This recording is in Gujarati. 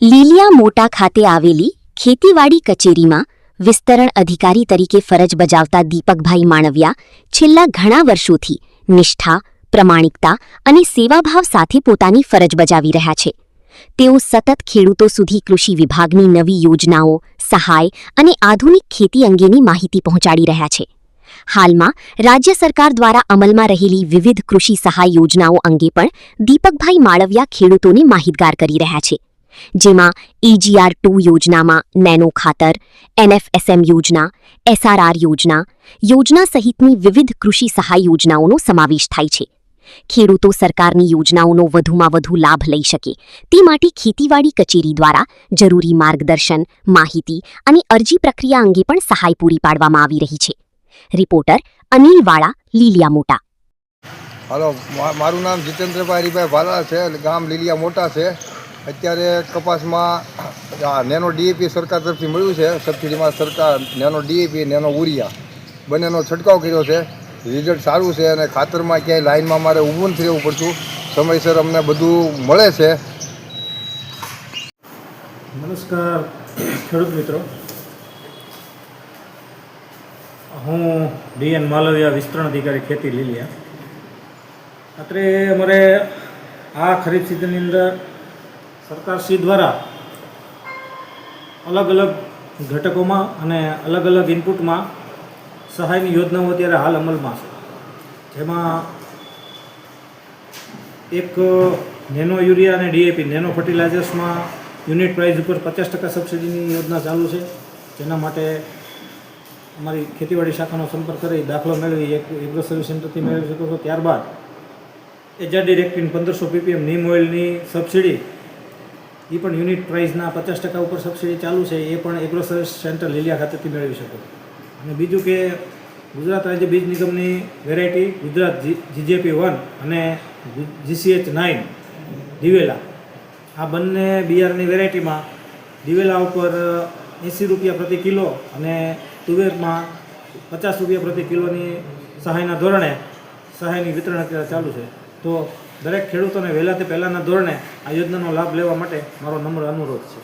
લીલિયા મોટા ખાતે આવેલી ખેતીવાડી કચેરીમાં વિસ્તરણ અધિકારી તરીકે ફરજ બજાવતા દીપકભાઈ માણવિયા છેલ્લા ઘણા વર્ષોથી નિષ્ઠા, પ્રમાણિકતા અને સેવાભાવ સાથે પોતાની ફરજ બજાવી રહ્યા છે. તેઓ સતત ખેડૂતો સુધી કૃષિ વિભાગની નવી યોજનાઓ, સહાય અને આધુનિક ખેતી અંગેની માહિતી પહોંચાડી રહ્યા છે. હાલમાં રાજ્ય સરકાર દ્વારા અમલમાં રહેલી વિવિધ કૃષિ સહાય યોજનાઓ અંગે પણ દીપકભાઈ માળવિયા ખેડૂતોને માહિતગાર કરી રહ્યા છે. જેમાં EGR2 યોજનામાં નેનો ખાતર, NFSM યોજના, SRR યોજના સહિતની વિવિધ કૃષિ સહાય યોજનાઓનો સમાવેશ થાય છે. ખેડૂતો સરકારની યોજનાઓનો વધુમાં વધુ લાભ લઈ શકે તે માટે ખેતીવાડી કચેરી દ્વારા જરૂરી માર્ગદર્શન, માહિતી અને અરજી પ્રક્રિયા અંગે પણ સહાય પૂરી પાડવામાં આવી રહી છે. રિપોર્ટર અનિલ વાળા, લીલિયા મોટા. હાલો, મારું નામ જીતેન્દ્રભાઈ હરિભાઈ ભાલા છે. ગામ લીલિયા મોટા છે. અત્યારે કપાસમાં નેનો DAP સરકાર તરફથી મળ્યું છે. સબસિડીમાં સરકાર નેનો DAP, નેનો ઉરિયા બંનેનો છંટકાવ કર્યો છે. રિઝલ્ટ સારું છે અને ખાતરમાં ક્યાંય લાઇનમાં મારે ઊભું નથી રહેવું પડતું. સમયસર અમને બધું મળે છે. નમસ્કાર ખેડૂત મિત્રો, હું DN માલવિયા, વિસ્તરણ અધિકારી ખેતી લીલિયા. અત્રે અમારે આ ખરીફ સિઝનની અંદર સરકારશ્રી દ્વારા અલગ અલગ ઘટકોમાં અને અલગ અલગ ઇનપુટમાં સહાયની યોજનાઓ અત્યારે હાલ અમલમાં છે. જેમાં એક નેનો યુરિયા અને DAP, નેનો ફર્ટિલાઇઝર્સમાં યુનિટ પ્રાઇસ ઉપર 50% સબસિડીની યોજના ચાલુ છે. જેના માટે અમારી ખેતીવાડી શાખાનો સંપર્ક કરી દાખલો મેળવી એગ્રો સર્વિસ સેન્ટરથી મેળવી શકો છો. ત્યારબાદ HRD રેક્ટિન 1500 ppm નીમ ઓઇલની સબસિડી, એ પણ યુનિટ પ્રાઇસના 50% ઉપર સબસિડી ચાલુ છે. એ પણ એગ્રો સર્વિસ સેન્ટર લીલિયા ખાતેથી મેળવી શકો. અને બીજું કે ગુજરાત રાજ્ય બીજ નિગમની વેરાયટી ગુજરાત GJP1 અને GCH9 દિવેલા, આ બંને બિયારણની વેરાયટીમાં દિવેલા ઉપર 80 રૂપિયા પ્રતિ કિલો અને તુવેરમાં 50 રૂપિયા પ્રતિ કિલોની સહાયના ધોરણે સહાયની વિતરણ અત્યારે ચાલુ છે. તો દરેક ખેડૂતોને વહેલા તે પહેલાંના ધોરણે આ યોજનાનો લાભ લેવા માટે મારો નમ્ર અનુરોધ છે.